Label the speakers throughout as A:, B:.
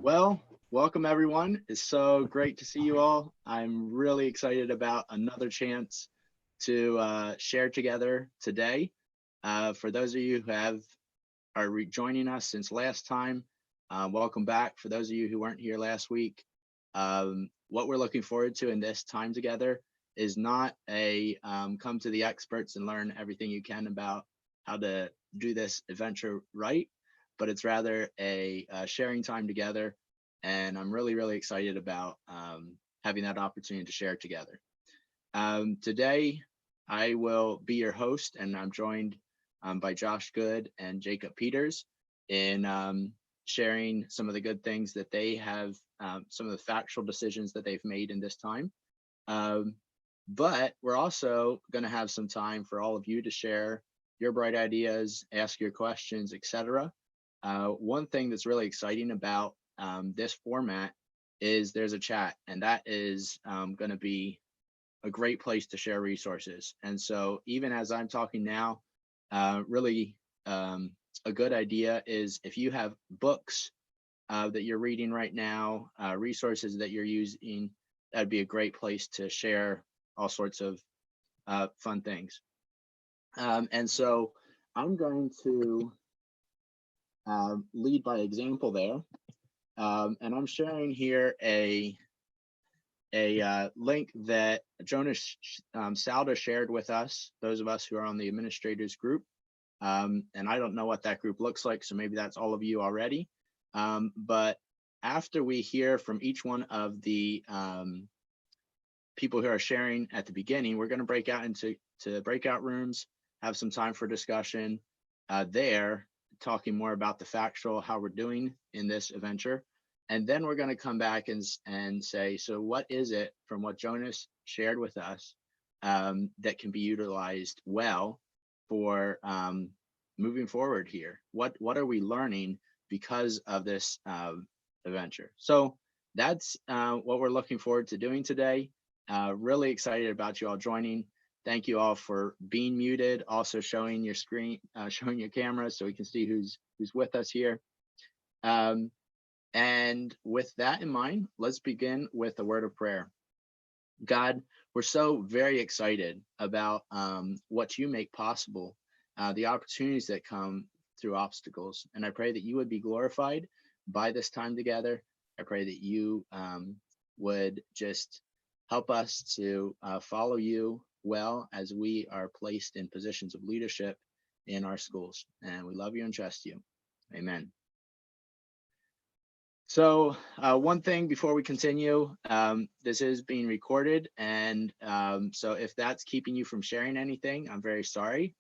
A: Well, welcome everyone. It's so great to see you all. I'm really excited about another chance to share together today. For those of you who are rejoining us since last time, welcome back. For those of you who weren't here last week, what we're looking forward to in this time together is not a come to the experts and learn everything you can about how to do this adventure right, but it's rather a sharing time together. And I'm really, really excited about having that opportunity to share together. Today, I will be your host, and I'm joined by Josh Good and Jacob Peters in sharing some of the good things that they have, some of the factual decisions that they've made in this time. But we're also going to have some time for all of you to share your bright ideas, ask your questions, etc. One thing that's really exciting about this format is there's a chat, and that is going to be a great place to share resources. And so even as I'm talking now, really a good idea is if you have books that you're reading right now, resources that you're using, that'd be a great place to share all sorts of fun things. And so I'm going to lead by example there. And I'm sharing here a link that Jonas Salda shared with us, those of us who are on the administrators group. And I don't know what that group looks like, so maybe that's all of you already. But after we hear from each one of the people who are sharing at the beginning, we're going to break out into breakout rooms, have some time for discussion there, talking more about the factual, how we're doing in this adventure. And then we're going to come back and say, so what is it from what Jonas shared with us that can be utilized well for moving forward here? What are we learning because of this adventure? So that's what we're looking forward to doing today. Really excited about you all joining. Thank you all for being muted, also showing your screen, showing your camera so we can see who's with us here. And with that in mind, let's begin with a word of prayer. God, we're so very excited about what you make possible, the opportunities that come through obstacles. And I pray that you would be glorified by this time together. I pray that you would just help us to follow you well as we are placed in positions of leadership in our schools. And we love you and trust you. Amen. So one thing before we continue, this is being recorded. And so if that's keeping you from sharing anything, I'm very sorry.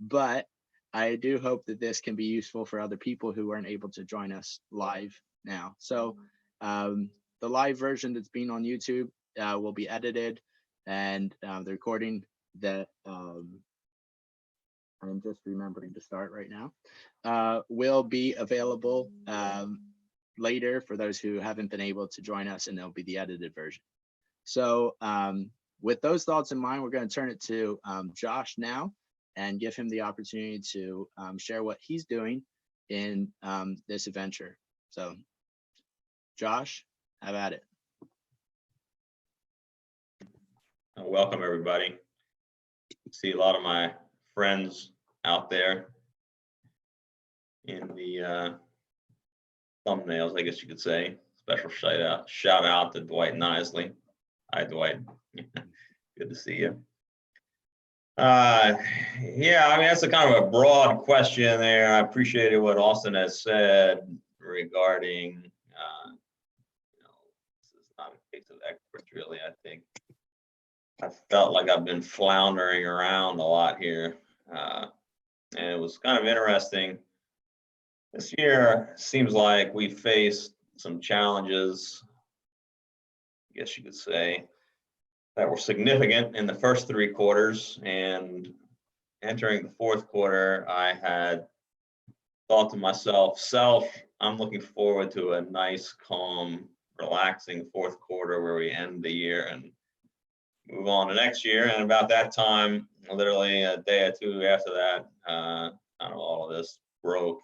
A: But I do hope that this can be useful for other people who weren't able to join us live now. So the live version that's being on YouTube will be edited, and the recording that I'm just remembering to start right now will be available later for those who haven't been able to join us, and there'll be the edited version. So with those thoughts in mind, we're going to turn it to Josh now and give him the opportunity to share what he's doing in this adventure. So Josh, have at it.
B: Welcome everybody. See a lot of my friends out there in the thumbnails, I guess you could say. Special shout out to Dwight Nisley. Hi, Dwight. Good to see you. Yeah, I mean, that's a kind of a broad question there. I appreciated what Austin has said regarding, this is not a case of experts, really. I think I felt like I've been floundering around a lot here. And it was kind of interesting. This year seems like we faced some challenges, I guess you could say, that were significant in the first three quarters. And entering the fourth quarter, I had thought to myself, I'm looking forward to a nice, calm, relaxing fourth quarter where we end the year and move on to next year. And about that time, literally a day or two after that, kind of all of this broke.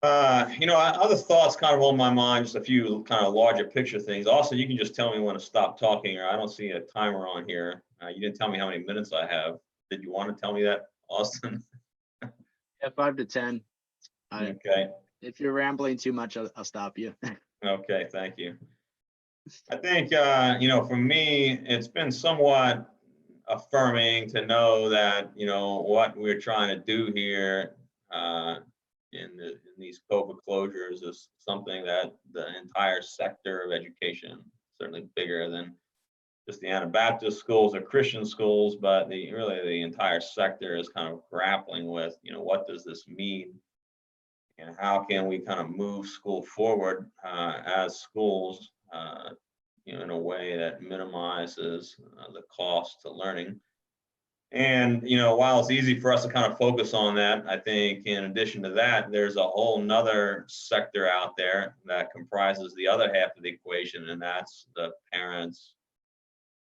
B: Other thoughts kind of on my mind, just a few kind of larger picture things. Also, you can just tell me when to stop talking, or I don't see a timer on here. You didn't tell me how many minutes I have. Did you want to tell me that, Austin?
A: Yeah, 5 to 10.
B: Okay.
A: If you're rambling too much, I'll stop you.
B: Okay, thank you. I think, for me, it's been somewhat affirming to know that, what we're trying to do here in these COVID closures is something that the entire sector of education, certainly bigger than just the Anabaptist schools or Christian schools, but really the entire sector is kind of grappling with, what does this mean? And how can we kind of move school forward as schools, in a way that minimizes the cost to learning. And, while it's easy for us to kind of focus on that, I think in addition to that, there's a whole nother sector out there that comprises the other half of the equation, and that's the parents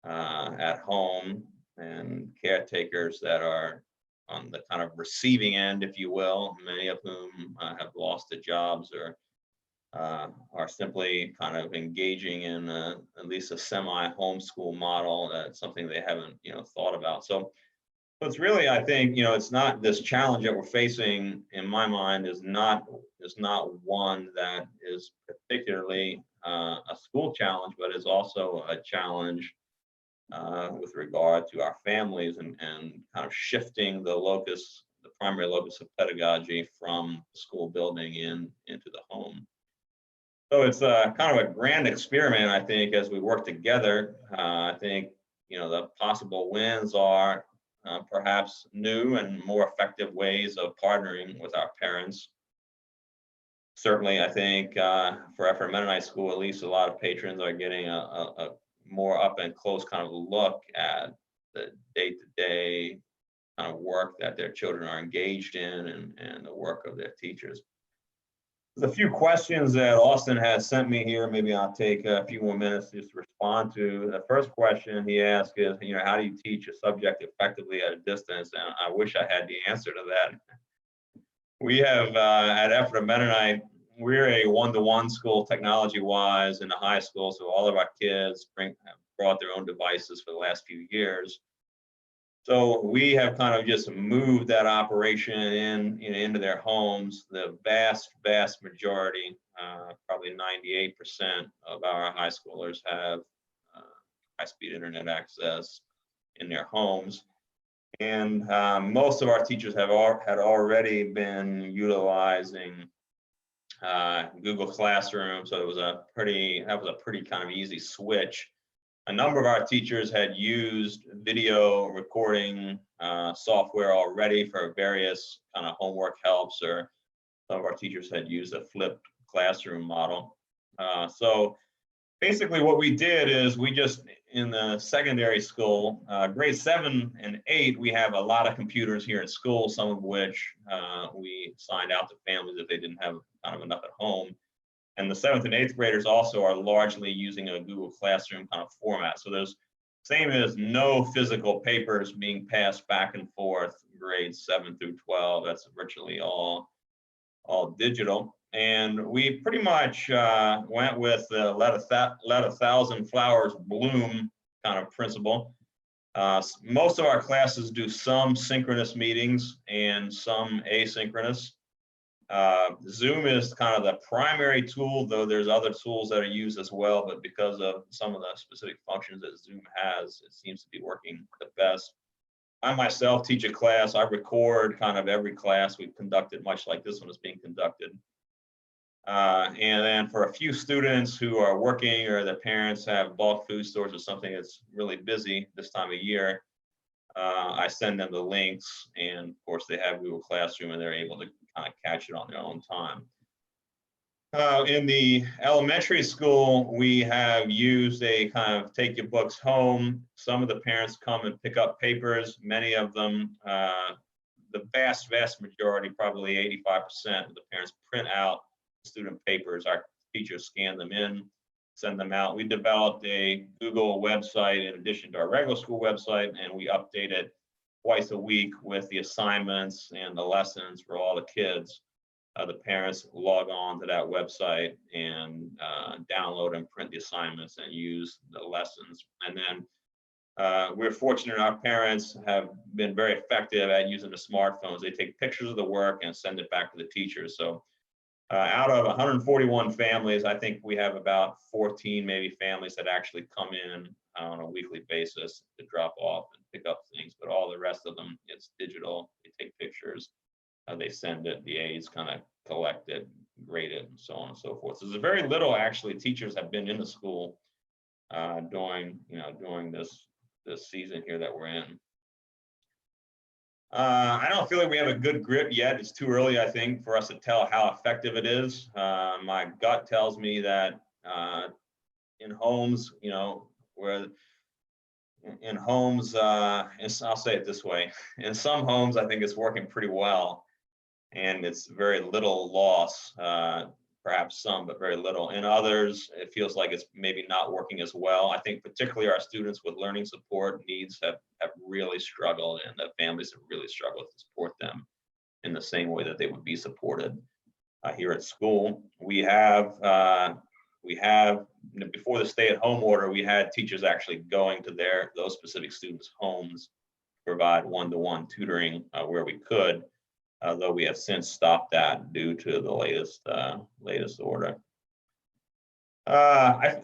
B: at home and caretakers that are on the kind of receiving end, if you will, many of whom have lost their jobs or are simply kind of engaging in at least a semi-homeschool model. That's something they haven't, thought about. So it's really, I think, it's not this challenge that we're facing. In my mind, is not one that is particularly a school challenge, but is also a challenge with regard to our families and kind of shifting the primary locus of pedagogy from the school building into the home. So it's kind of a grand experiment, I think, as we work together. I think, the possible wins are perhaps new and more effective ways of partnering with our parents. Certainly, I think for Ephrata Mennonite School, at least a lot of patrons are getting a more up and close kind of look at the day-to-day kind of work that their children are engaged in and the work of their teachers. There's a few questions that Austin has sent me here. Maybe I'll take a few more minutes just to respond to. The first question he asked is, how do you teach a subject effectively at a distance? And I wish I had the answer to that. We have at Ephrata Mennonite, we're a one-to-one school technology-wise in the high school, so all of our kids have brought their own devices for the last few years. So we have kind of just moved that operation into their homes. The vast majority, probably 98% of our high schoolers have high-speed internet access in their homes. And most of our teachers had already been utilizing Google Classroom, so that was a pretty kind of easy switch. A number of our teachers had used video recording software already for various kind of homework helps, or some of our teachers had used a flipped classroom model. So basically what we did is we just, in the secondary school, grade 7 and 8, we have a lot of computers here at school, some of which we signed out to families if they didn't have kind of enough at home. And the 7th and 8th graders also are largely using a Google Classroom kind of format. So there's same as no physical papers being passed back and forth, grades 7 through 12. That's virtually all digital. And we pretty much went with the let a thousand flowers bloom kind of principle. Most of our classes do some synchronous meetings and some asynchronous. Zoom is kind of the primary tool, though there's other tools that are used as well, but because of some of the specific functions that Zoom has, it seems to be working the best. I myself teach a class. I record kind of every class we've conducted, much like this one is being conducted. And then for a few students who are working or their parents have bulk food stores or something that's really busy this time of year, I send them the links, and of course they have Google Classroom and they're able to kind of catch it on their own time. In the elementary school, we have used a kind of take your books home. Some of the parents come and pick up papers. Many of them, the vast majority, probably 85% of the parents print out student papers. Our teachers scan them in, send them out. We developed a Google website in addition to our regular school website, and we update it twice a week with the assignments and the lessons for all the kids. the parents log on to that website and download and print the assignments and use the lessons. And then we're fortunate our parents have been very effective at using the smartphones. They take pictures of the work and send it back to the teachers. So out of 141 families, I think we have about 14 maybe families that actually come in on a weekly basis to drop off and pick up things, but all the rest of them, it's digital. They take pictures, they send it, the aides kind of collect it, grade it, and so on and so forth. So there's very little actually teachers have been in the school during this season here that we're in. I don't feel like we have a good grip yet. It's too early, I think, for us to tell how effective it is. My gut tells me that in homes, where in homes, and I'll say it this way, in some homes, I think it's working pretty well, and it's very little loss, perhaps some, but very little. In others, it feels like it's maybe not working as well. I think particularly our students with learning support needs have really struggled, and the families have really struggled to support them in the same way that they would be supported here at school. We have before the stay-at-home order, we had teachers actually going to those specific students' homes to provide one-to-one tutoring where we could, though we have since stopped that due to the latest order.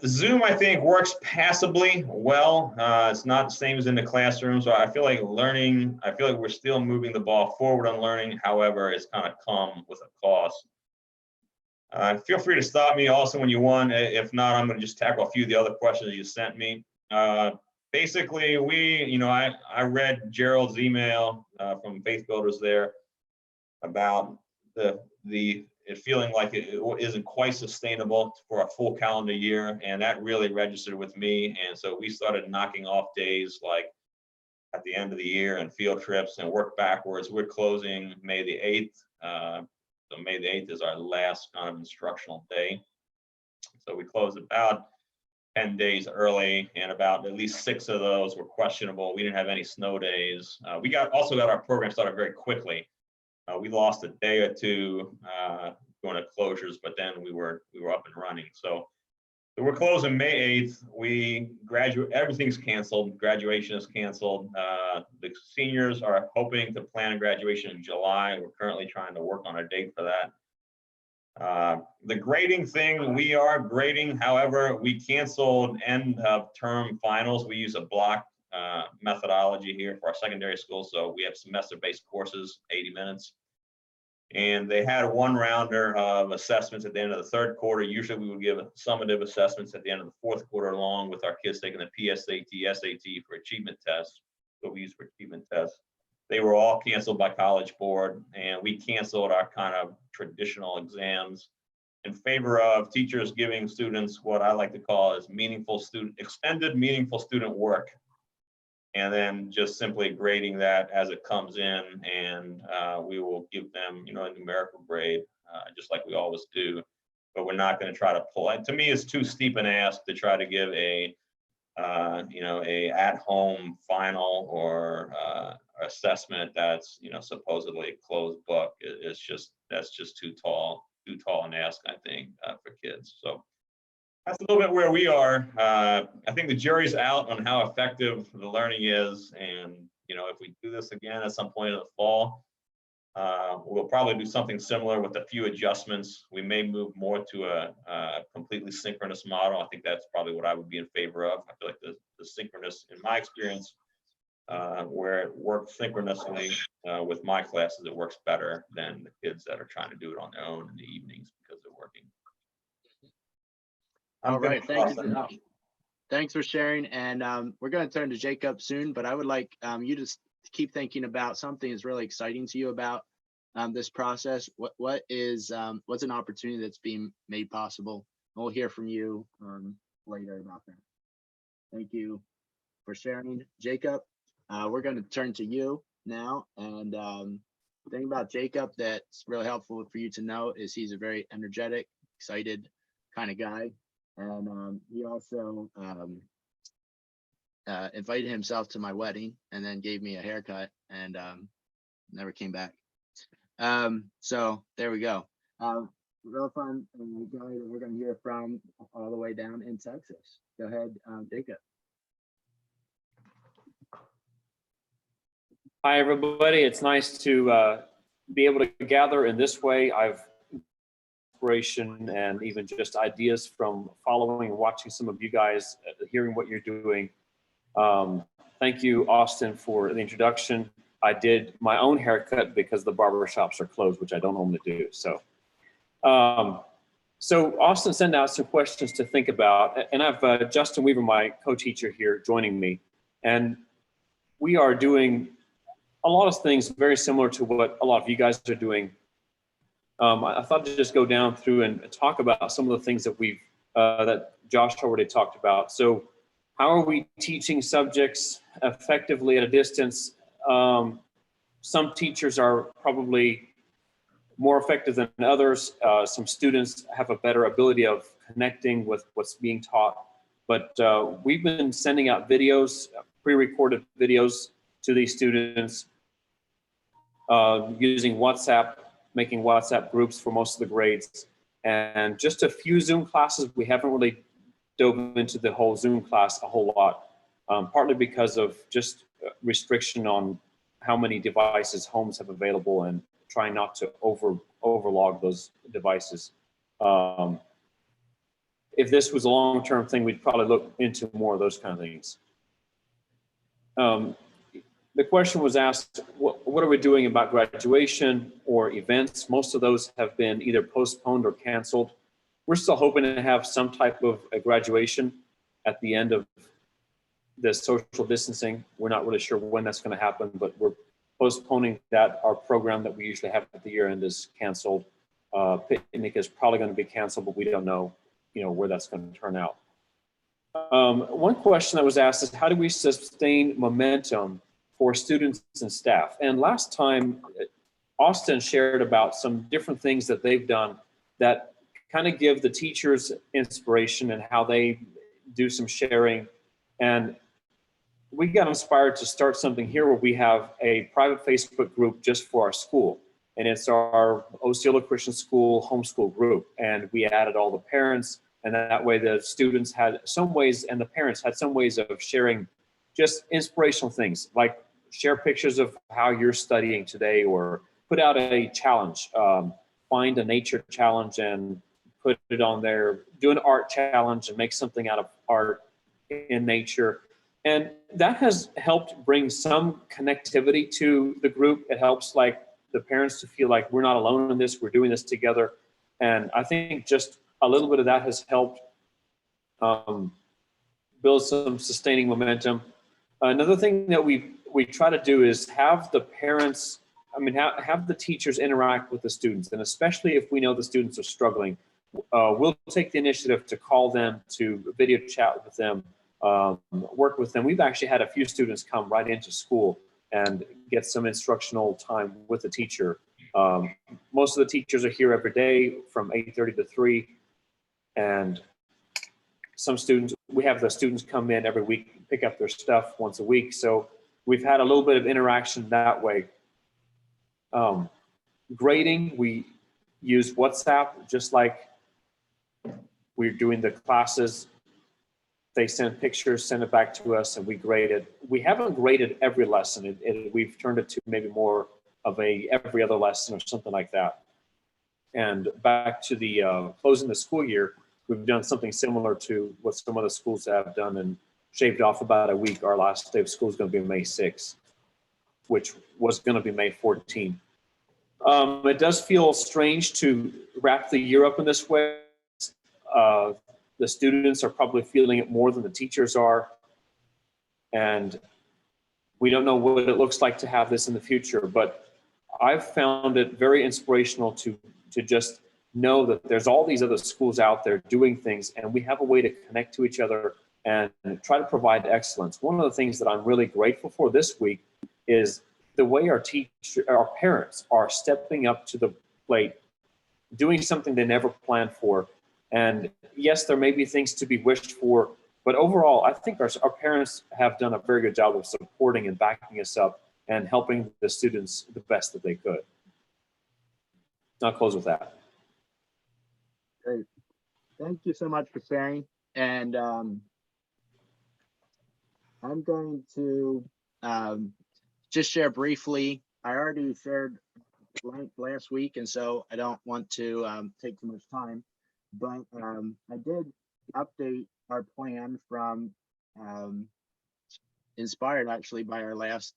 B: Zoom, I think, works passably well. It's not the same as in the classroom, so I feel like we're still moving the ball forward on learning. However, it's kind of come with a cost. Feel free to stop me also when you want. If not, I'm going to just tackle a few of the other questions you sent me. Basically, I read Gerald's email from Faith Builders there about the feeling like it isn't quite sustainable for a full calendar year, and that really registered with me. And so we started knocking off days like at the end of the year and field trips and work backwards. We're closing May the 8th. So May the 8th is our last kind of instructional day. So we closed about 10 days early, and about at least 6 of those were questionable. We didn't have any snow days. We also got our program started very quickly. We lost a day or two going to closures, but then we were up and running. So we're closing May 8th. Everything's canceled. Graduation is canceled. The seniors are hoping to plan graduation in July. We're currently trying to work on a date for that. The grading thing, we are grading. However, we canceled end of term finals. We use a block methodology here for our secondary school. So we have semester-based courses, 80 minutes. And they had a one-rounder of assessments at the end of the third quarter. Usually we would give summative assessments at the end of the fourth quarter, along with our kids taking the PSAT, SAT for achievement tests, what we use for achievement tests. They were all canceled by College Board, and we canceled our kind of traditional exams in favor of teachers giving students what I like to call as extended meaningful student work, and then just simply grading that as it comes in, and we will give them, a numerical grade, just like we always do. But we're not going to try to pull. And to me, it's too steep an ask to try to give a at-home final or assessment that's supposedly a closed book. That's just too tall an ask, I think, for kids. So that's a little bit where we are. I think the jury's out on how effective the learning is. And, if we do this again at some point in the fall, we'll probably do something similar with a few adjustments. We may move more to a completely synchronous model. I think that's probably what I would be in favor of. I feel like the synchronous, in my experience, where it works synchronously with my classes, it works better than the kids that are trying to do it on their own in the evenings because they're working.
A: All right, thanks for sharing. And we're going to turn to Jacob soon, but I would like you to keep thinking about something that's really exciting to you about this process. What's an opportunity that's being made possible? We'll hear from you later about that. Thank you for sharing, Jacob. We're going to turn to you now. And the thing about Jacob that's really helpful for you to know is he's a very energetic, excited kind of guy. And he also invited himself to my wedding and then gave me a haircut and never came back. So there we go. Uh, Real fun guy that we're going to hear from all the way down in Texas. Go ahead, Jacob.
C: Hi, everybody. It's nice to be able to gather in this way. I've inspiration and even just ideas from following and watching some of you guys, hearing what you're doing. Thank you, Austin, for the introduction. I did my own haircut because the barber shops are closed, which I don't normally do. So Austin sent out some questions to think about, and I've Justin Weaver, my co-teacher here, joining me, and we are doing a lot of things very similar to what a lot of you guys are doing. I thought to just go down through and talk about some of the things that that Josh already talked about. So how are we teaching subjects effectively at a distance? Some teachers are probably more effective than others. Some students have a better ability of connecting with what's being taught. But we've been sending out videos, pre-recorded videos to these students using WhatsApp, making WhatsApp groups for most of the grades. And just a few Zoom classes. We haven't really dove into the whole Zoom class a whole lot, partly because of just restriction on how many devices homes have available and trying not to overlog those devices. If this was a long-term thing, we'd probably look into more of those kind of things. The question was asked, what are we doing about graduation or events? Most of those have been either postponed or canceled. We're still hoping to have some type of a graduation at the end of this social distancing. We're not really sure when that's going to happen, but we're postponing that. Our program that we usually have at the year end is canceled. Picnic is probably going to be canceled, but we don't know, where that's going to turn out. One question that was asked is, how do we sustain momentum for students and staff? And last time, Austin shared about some different things that they've done that kind of give the teachers inspiration and how they do some sharing. And we got inspired to start something here where we have a private Facebook group just for our school. And it's our Osceola Christian School homeschool group. And we added all the parents, and that way the students had some ways, and the parents had some ways of sharing just inspirational things, like share pictures of how you're studying today, or put out a challenge, find a nature challenge and put it on there, do an art challenge and make something out of art in nature. And that has helped bring some connectivity to the group. It helps like the parents to feel like we're not alone in this, we're doing this together. And I think just a little bit of that has helped build some sustaining momentum. Another thing that we try to do is have the parents, have the teachers interact with the students. And especially if we know the students are struggling, we'll take the initiative to call them, to video chat with them, work with them. We've actually had a few students come right into school and get some instructional time with the teacher. Most of the teachers are here every day from 8:30 to 3. And some students, we have the students come in every week, pick up their stuff once a week. So we've had a little bit of interaction that way. Grading, we use WhatsApp, just like we're doing the classes. They send pictures, send it back to us, and we grade it. We haven't graded every lesson. We've turned it to maybe more of a every other lesson or something like that. And back to the closing the school year, we've done something similar to what some other schools have done and shaved off about a week. Our last day of school is going to be May 6th, which was going to be May 14th. It does feel strange to wrap the year up in this way. The students are probably feeling it more than the teachers are. And we don't know what it looks like to have this in the future, but I've found it very inspirational to just know that there's all these other schools out there doing things, and we have a way to connect to each other and try to provide excellence. One of the things that I'm really grateful for this week is the way our parents are stepping up to the plate, doing something they never planned for. And yes, there may be things to be wished for, but overall, I think our parents have done a very good job of supporting and backing us up and helping the students the best that they could. I'll close with that.
A: Great. Thank you so much for sharing. And I'm going to just share briefly. I already shared last week, and so I don't want to take too much time. But I did update our plan from inspired actually by our last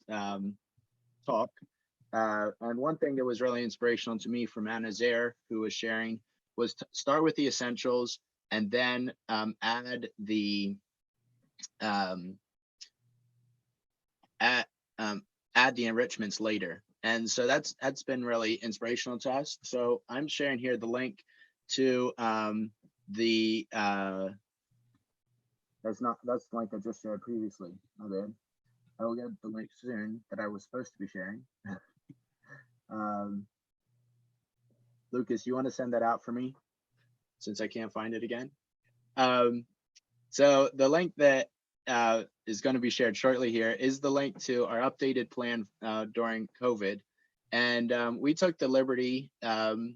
A: talk. And one thing that was really inspirational to me from Anna Zaire, who was sharing, was to start with the essentials and then um, add, add the enrichments later. And so that's been really inspirational to us. So I'm sharing here the link to the that's the link I just shared previously. My bad. I will get the link soon that I was supposed to be sharing. Lucas, you want to send that out for me since I can't find it again? So the link that is going to be shared shortly here is the link to our updated plan during COVID. And we took the liberty when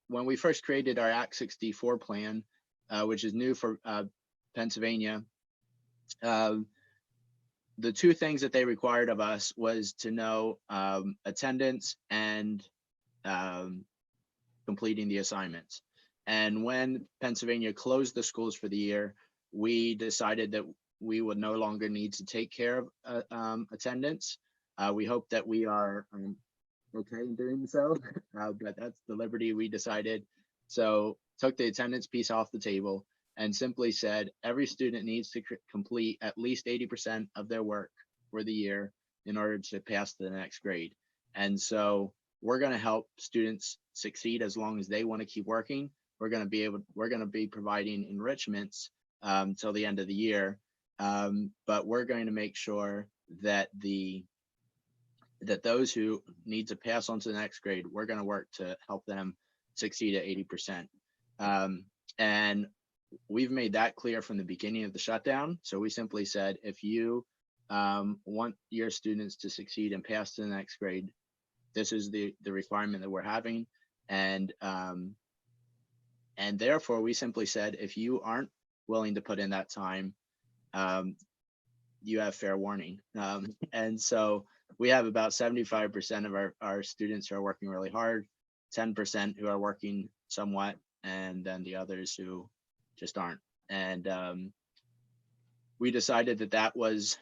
A: we first created our Act 64 plan, which is new for Pennsylvania. The two things that they required of us was to know attendance and completing the assignments. And when Pennsylvania closed the schools for the year, we decided that we would no longer need to take care of attendance. We hope that we are okay in doing so, but that's the liberty we decided. So took the attendance piece off the table and simply said every student needs to complete at least 80% of their work for the year in order to pass to the next grade. And so we're going to help students succeed as long as they want to keep working. We're going to be providing enrichments till the end of the year, but we're going to make sure that those who need to pass on to the next grade, we're going to work to help them succeed at 80%. And we've made that clear from the beginning of the shutdown. So we simply said, if you want your students to succeed and pass to the next grade, this is the requirement that we're having. And therefore we simply said, if you aren't willing to put in that time, you have fair warning. And so we have about 75% of our students who are working really hard, 10% who are working somewhat, and then the others who just aren't. And we decided that was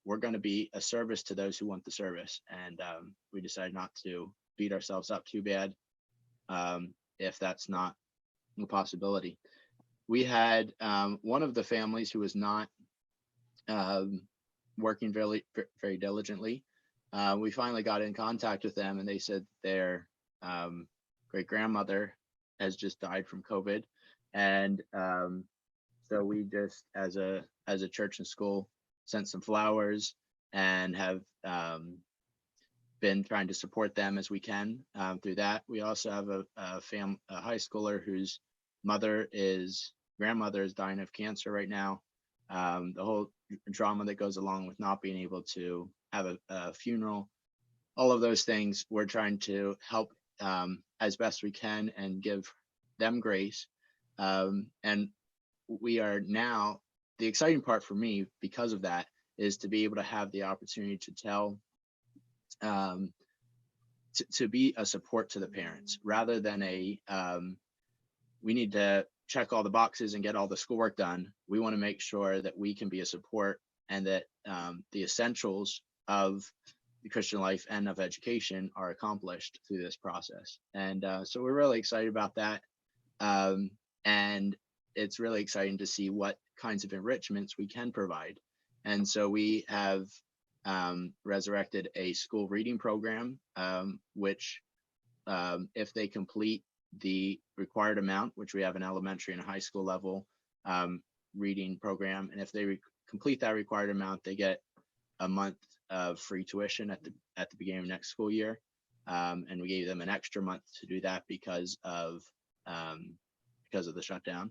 A: we're going to be a service to those who want the service. And we decided not to beat ourselves up too bad if that's not a possibility. We had one of the families who was not working very diligently. We finally got in contact with them, and they said their great grandmother has just died from COVID. And so we just, as a church and school, sent some flowers and have been trying to support them as we can through that. We also have a high schooler whose grandmother is dying of cancer right now. The whole drama that goes along with not being able to have a funeral, all of those things, we're trying to help as best we can and give them grace. And we are now, the exciting part for me because of that is to be able to have the opportunity to tell, to be a support to the parents rather than we need to check all the boxes and get all the schoolwork done. We want to make sure that we can be a support and that the essentials of the Christian life and of education are accomplished through this process. And so we're really excited about that. And it's really exciting to see what kinds of enrichments we can provide. And so we have resurrected a school reading program, which if they complete the required amount, which we have an elementary and a high school level reading program, and if they complete that required amount, they get a month of free tuition at the beginning of next school year. And we gave them an extra month to do that because of the shutdown.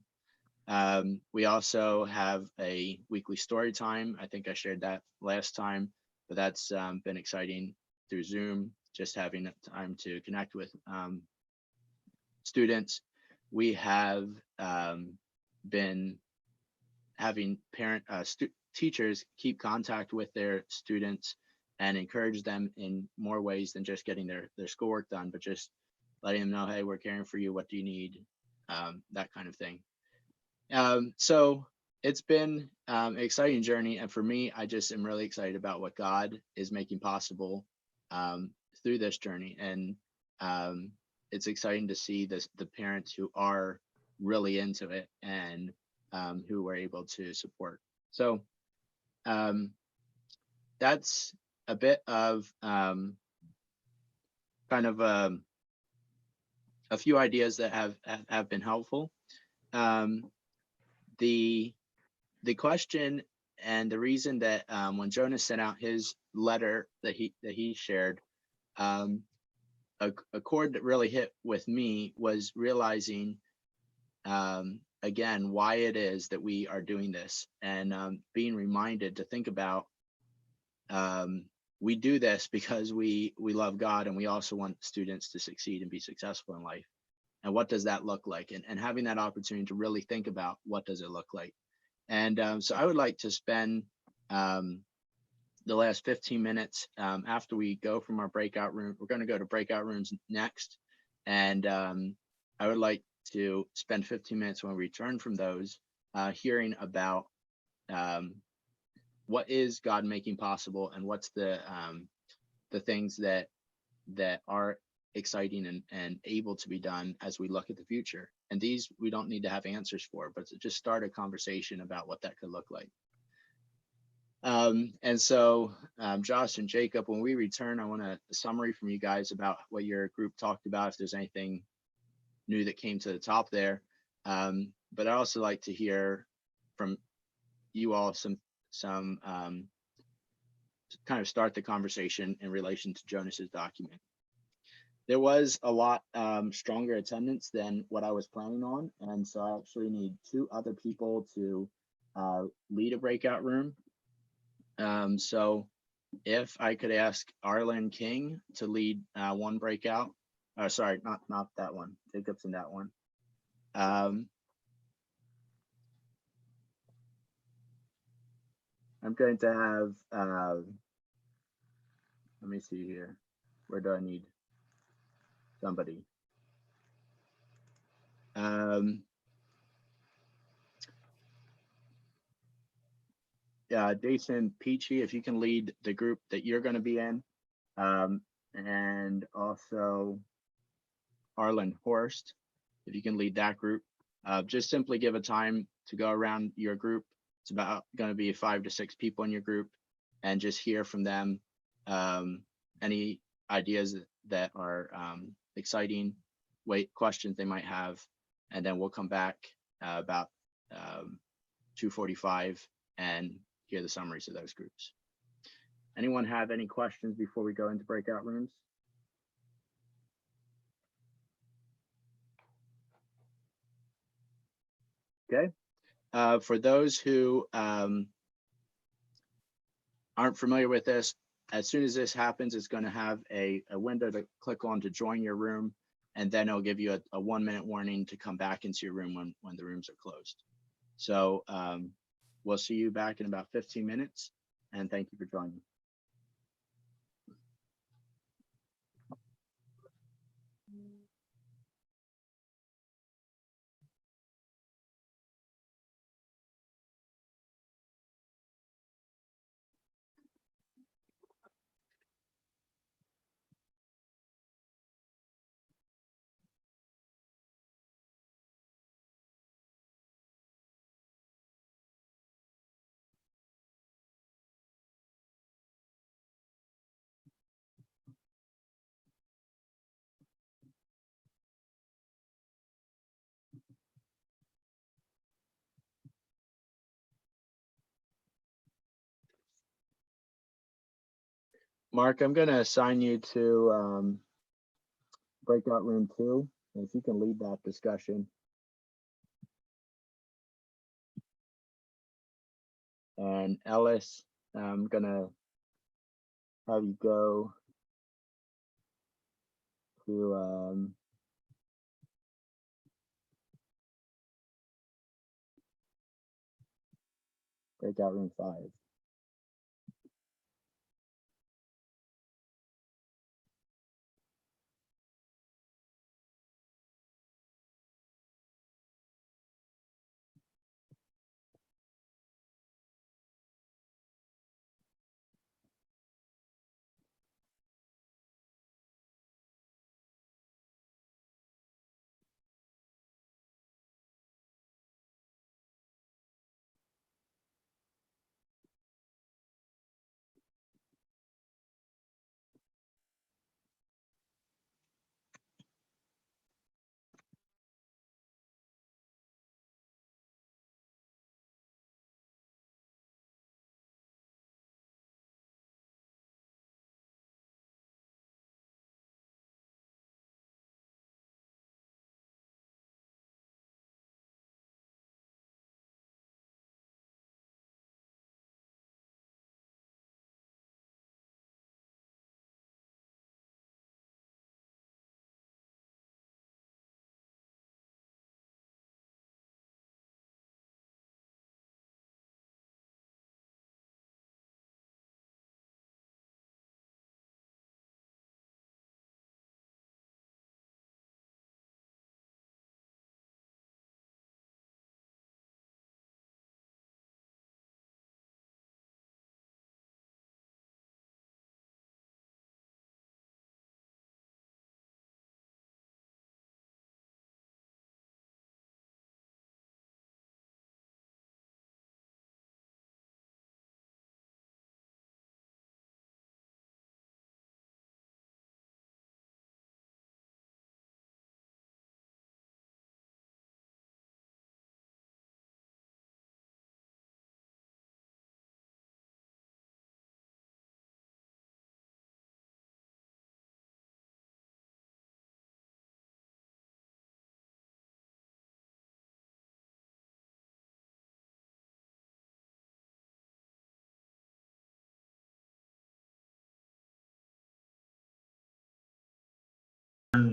A: We also have a weekly story time. I think I shared that last time, but that's been exciting through Zoom, just having time to connect with students. we have been having teachers keep contact with their students and encourage them in more ways than just getting their schoolwork done, but just letting them know, hey, we're caring for you. What do you need? That kind of thing. So it's been an exciting journey. And for me, I just am really excited about what God is making possible through this journey. And it's exciting to see the parents who are really into it and who we're able to support. So that's a bit of kind of a few ideas that have been helpful. The question and the reason that when Jonas sent out his letter that he shared, a chord that really hit with me was realizing again why it is that we are doing this, and being reminded to think about we do this because we love God, and we also want students to succeed and be successful in life. And what does that look like? And having that opportunity to really think about what does it look like. And so I would like to spend the last 15 minutes after we go from our breakout room. We're going to go to breakout rooms next. And I would like to spend 15 minutes when we return from those hearing about what is God making possible, and what's the things that are exciting and able to be done as we look at the future. And these we don't need to have answers for, but to just start a conversation about what that could look like. And so Josh and Jacob, when we return, I want a summary from you guys about what your group talked about, if there's anything new that came to the top there. But I also like to hear from you all some kind of start the conversation in relation to Jonas's document. There was a lot stronger attendance than what I was planning on, and so I actually need 2 other people to lead a breakout room. So if I could ask Arlen King to lead one breakout, sorry, not that one. Jacob's in that one. I'm going to have, let me see here. Where do I need somebody? Jason Peachy, if you can lead the group that you're going to be in, and also Arlen Horst, if you can lead that group. Just simply give a time to go around your group. It's about going to be 5 to 6 people in your group, and just hear from them any ideas that are exciting, questions they might have, and then we'll come back about 2:45 and hear the summaries of those groups. Anyone have any questions before we go into breakout rooms? Okay. For those who aren't familiar with this, as soon as this happens, it's going to have a window to click on to join your room, and then it'll give you a 1-minute warning to come back into your room when the rooms are closed. So we'll see you back in about 15 minutes, and thank you for joining. Mark, I'm going to assign you to breakout room 2, and if you can lead that discussion. And Ellis, I'm going to have you go to breakout room 5.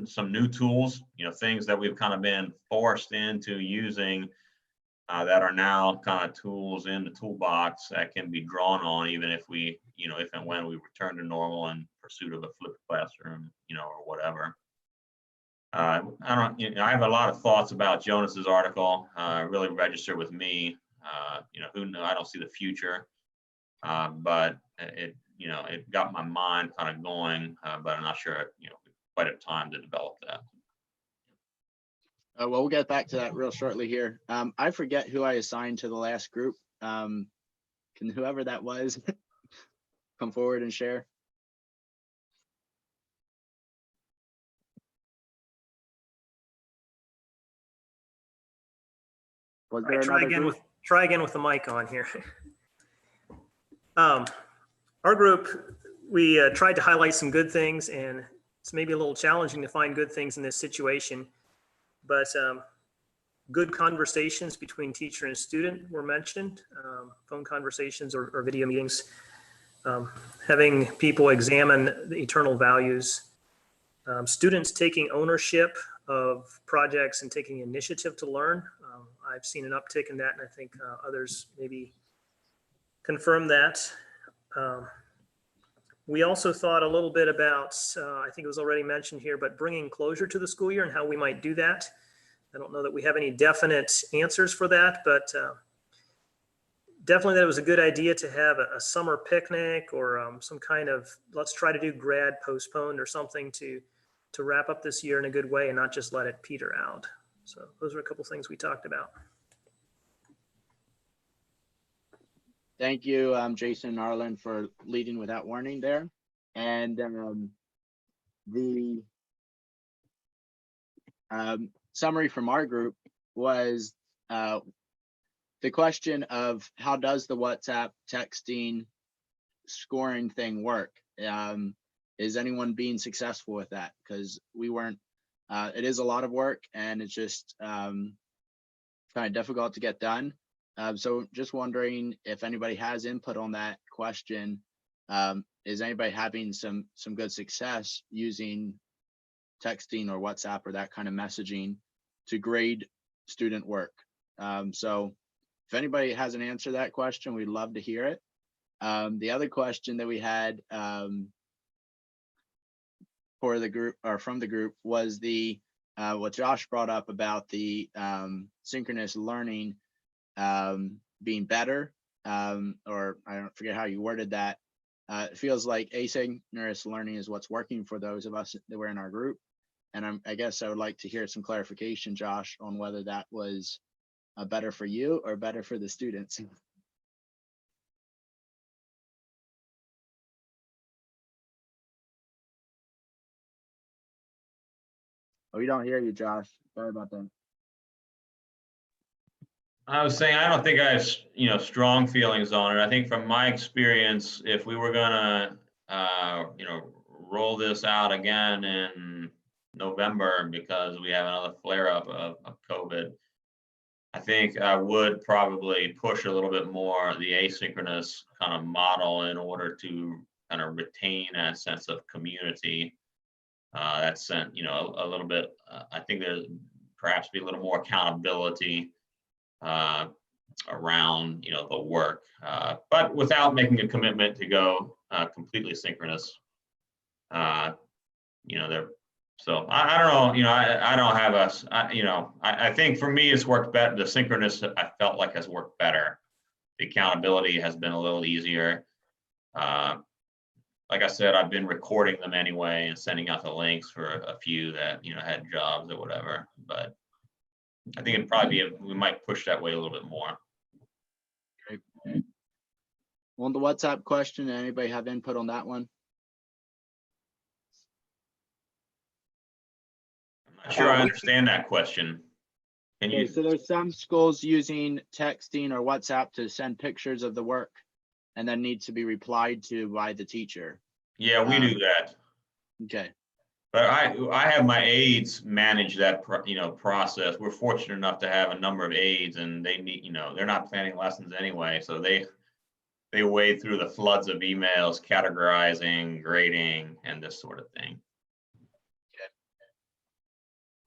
B: Some new tools, things that we've kind of been forced into using that are now kind of tools in the toolbox that can be drawn on, even if we, if and when we return to normal in pursuit of a flipped classroom, or whatever. I have a lot of thoughts about Jonas's article. Really registered with me. Who knows? I don't see the future, but it got my mind kind of going. But I'm not sure, quite have time to develop that.
A: Well, we'll get back to that real shortly here. I forget who I assigned to the last group. Can whoever that was come forward and share? Was there
D: Try
A: another
D: again
A: group?
D: with the mic on here. Our group, we tried to highlight some good things, and it's maybe a little challenging to find good things in this situation, but good conversations between teacher and student were mentioned, phone conversations or video meetings, having people examine the eternal values, students taking ownership of projects and taking initiative to learn. I've seen an uptick in that, and I think others maybe confirm that. We also thought a little bit about, I think it was already mentioned here, but bringing closure to the school year and how we might do that. I don't know that we have any definite answers for that, but definitely that it was a good idea to have a summer picnic or some kind of, let's try to do grad postponed or something to wrap up this year in a good way and not just let it peter out. So those were a couple things we talked about.
A: Thank you, Jason and Arlen, for leading without warning there. And the summary from our group was the question of how does the WhatsApp texting scoring thing work? Is anyone being successful with that? Because we weren't, it is a lot of work and it's just kind of difficult to get done. So just wondering if anybody has input on that question. Is anybody having some good success using texting or WhatsApp or that kind of messaging to grade student work? So if anybody has an answer to that question, we'd love to hear it. The other question that we had for the group or from the group was the what Josh brought up about the synchronous learning being better, or I don't forget how you worded that. It feels like asynchronous learning is what's working for those of us that were in our group. And I guess I would like to hear some clarification, Josh, on whether that was better for you or better for the students. Oh, we don't hear you, Josh. Sorry about that.
B: I was saying, I don't think I have, strong feelings on it. I think from my experience, if we were gonna, roll this out again in November because we have another flare up of COVID, I think I would probably push a little bit more the asynchronous kind of model in order to kind of retain a sense of community. That sent, a little bit, I think there's perhaps be a little more accountability around, the work, but without making a commitment to go completely synchronous. There. So I don't know, I don't have I think for me it's worked better. The synchronous I felt like has worked better. The accountability has been a little easier. Like I said, I've been recording them anyway and sending out the links for a few that, had jobs or whatever, but I think it'd probably we might push that way a little bit more.
A: Great. On the WhatsApp question, anybody have input on that one?
B: I'm not sure I understand that question. Can
A: Okay,
B: you?
A: so there's some schools using texting or WhatsApp to send pictures of the work and then needs to be replied to by the teacher.
B: Yeah, we do that.
A: Okay.
B: But I have my aides manage that process. We're fortunate enough to have a number of aides, and they need, they're not planning lessons anyway, so they wade through the floods of emails, categorizing, grading, and this sort of thing.
A: Okay.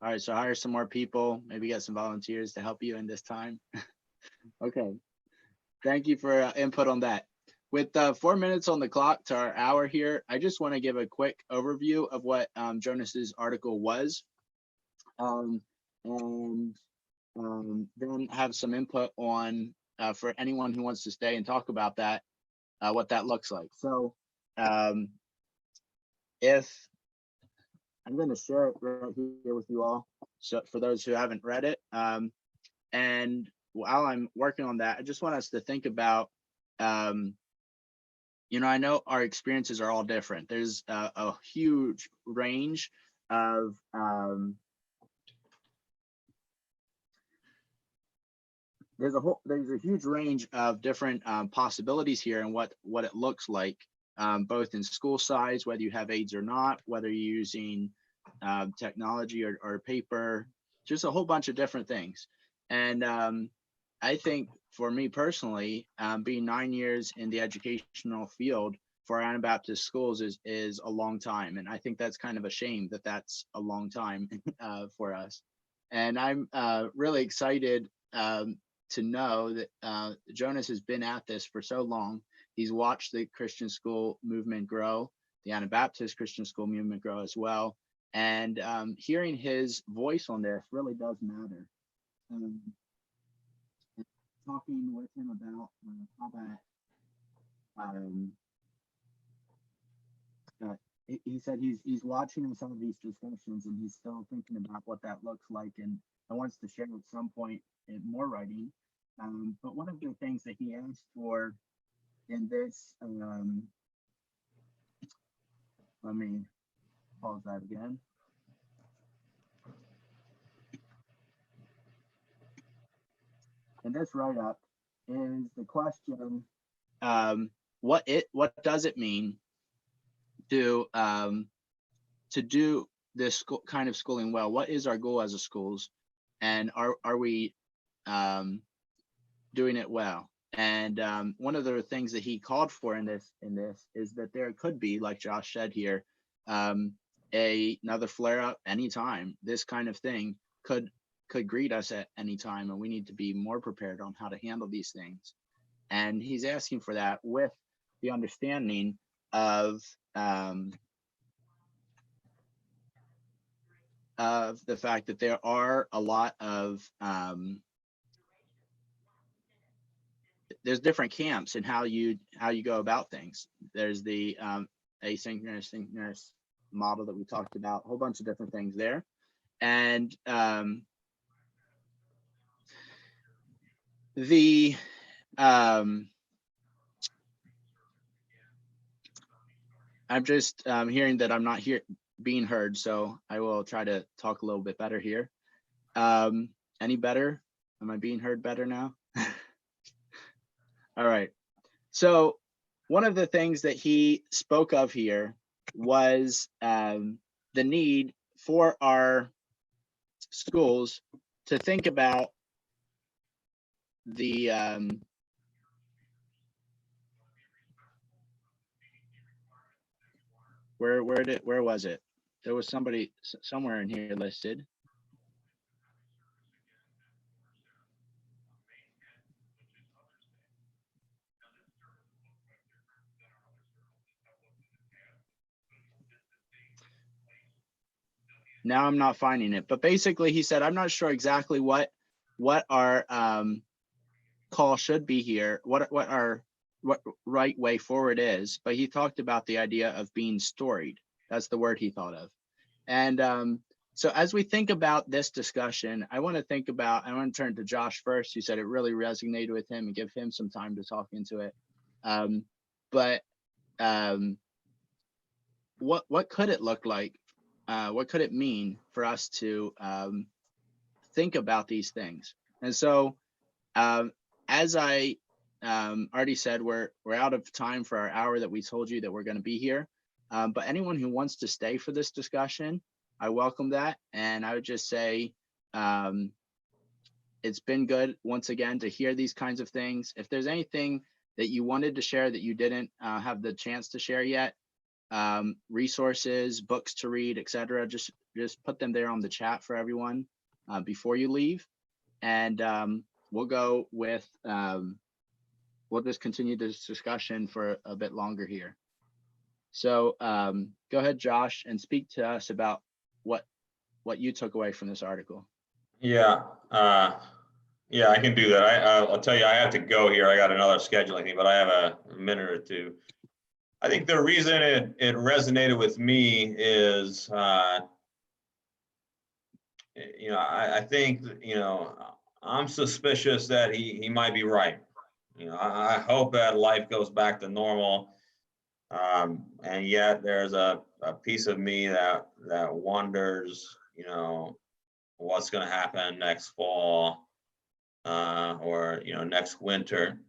A: All right, so hire some more people, maybe get some volunteers to help you in this time. Okay. Thank you for input on that. With 4 minutes on the clock to our hour here, I just want to give a quick overview of what Jonas's article was, and then have some input on for anyone who wants to stay and talk about that, what that looks like. So if I'm going to share it right here with you all, so for those who haven't read it, and while I'm working on that, I just want us to think about I know our experiences are all different. There's a huge range of there's a huge range of different possibilities here and what it looks like, both in school size, whether you have aides or not, whether you're using technology or paper, just a whole bunch of different things. And I think for me personally, being 9 years in the educational field for Anabaptist schools is a long time. And I think that's kind of a shame that that's a long time for us. And I'm really excited to know that Jonas has been at this for so long. He's watched the Christian school movement grow, the Anabaptist Christian school movement grow as well. And hearing his voice on this really does matter. Talking with him about how that he said he's watching some of these discussions and he's still thinking about what that looks like and wants to share at some point in more writing. But one of the things that he asked for in this, let me pause that again. In this write-up is the question, what does it mean to do this kind of schooling well? What is our goal as a schools, and are we doing it well? And one of the things that he called for in this is that there could be, like Josh said here, another flare up anytime. This kind of thing could could greet us at any time, and we need to be more prepared on how to handle these things. And he's asking for that with the understanding of the fact that there are a lot of there's different camps in how you go about things. There's the asynchronous, synchronous model that we talked about, a whole bunch of different things there. And I'm just hearing that I'm not being heard, so I will try to talk a little bit better here. Any better? Am I being heard better now? All right. So one of the things that he spoke of here was the need for our schools to think about the where was it? There was somebody somewhere in here listed. Now I'm not finding it, but basically he said, I'm not sure exactly what our call should be here, what right way forward is, but he talked about the idea of being storied. That's the word he thought of. And so as we think about this discussion, I want to turn to Josh first. He said it really resonated with him, and give him some time to talk into it. What could it look like? What could it mean for us to think about these things? And so, as I already said, we're out of time for our hour that we told you that we're going to be here. But anyone who wants to stay for this discussion, I welcome that. And I would just say it's been good once again to hear these kinds of things. If there's anything that you wanted to share that you didn't have the chance to share yet, resources, books to read, etc., just put them there on the chat for everyone before you leave. And we'll go with we'll just continue this discussion for a bit longer here. So go ahead, Josh, and speak to us about what you took away from this article.
B: Yeah, yeah, I can do that. I'll tell you, I have to go here. I got another scheduling thing, but I have a minute or two. I think the reason it resonated with me is, I think, I'm suspicious that he might be right. I hope that life goes back to normal. And yet there's a piece of me that wonders, what's going to happen next fall or, next winter.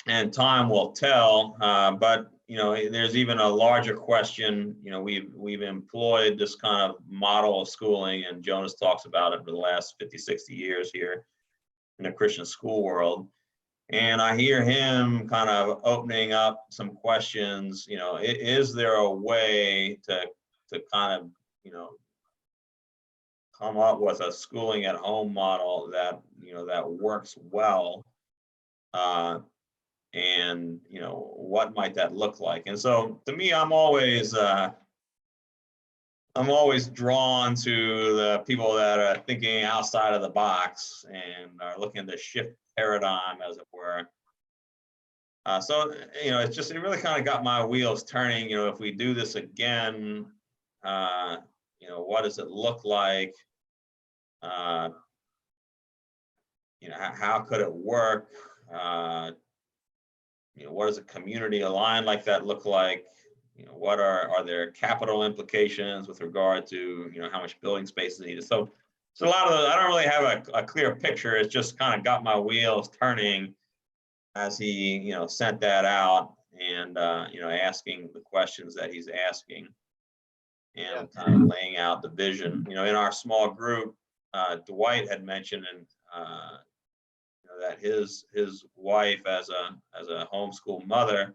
B: And time will tell. But, there's even a larger question. We've employed this kind of model of schooling, and Jonas talks about it for the last 50, 60 years here in the Christian school world. And I hear him kind of opening up some questions, is there a way to kind of, come up with a schooling at home model that, that works well? And, what might that look like? And so to me, I'm always drawn to the people that are thinking outside of the box and are looking to shift paradigm, as it were. So, it really kind of got my wheels turning. If we do this again, what does it look like? How could it work? What does a community aligned like that look like? What are there capital implications with regard to, how much building space is needed? So a lot of those, I don't really have a clear picture. It's just kind of got my wheels turning as he, sent that out and, asking the questions that he's asking and kind of laying out the vision. In our small group, Dwight had mentioned that his wife, as a homeschool mother,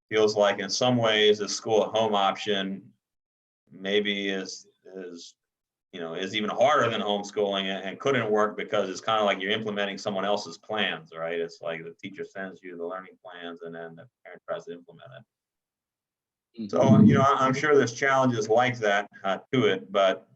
B: feels like in some ways the school at home option maybe is is even harder than homeschooling and couldn't work because it's kind of like you're implementing someone else's plans, right? It's like the teacher sends you the learning plans and then the parent tries to implement it. So, I'm sure there's challenges like that to it, but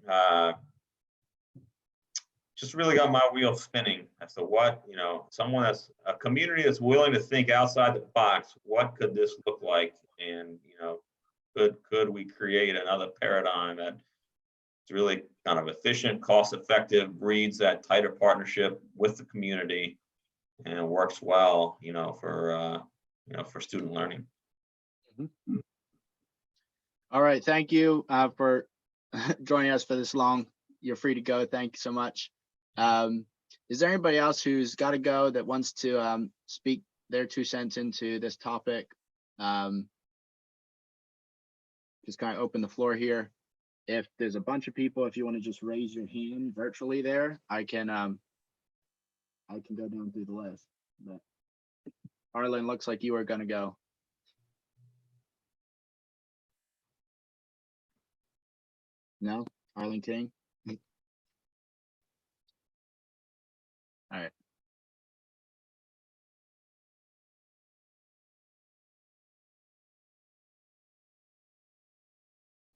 B: just really got my wheels spinning as to what, someone that's a community that's willing to think outside the box. What could this look like? And, could we create another paradigm that is really kind of efficient, cost effective, breeds that tighter partnership with the community and works well, for student learning.
A: All right. Thank you for joining us for this long. You're free to go. Thank you so much. Is there anybody else who's got to go that wants to speak their 2 cents into this topic? Just kind of open the floor here. If there's a bunch of people, if you want to just raise your hand virtually there, I can go down through the list. But Arlen, looks like you are going to go. No, Arlen King. All right.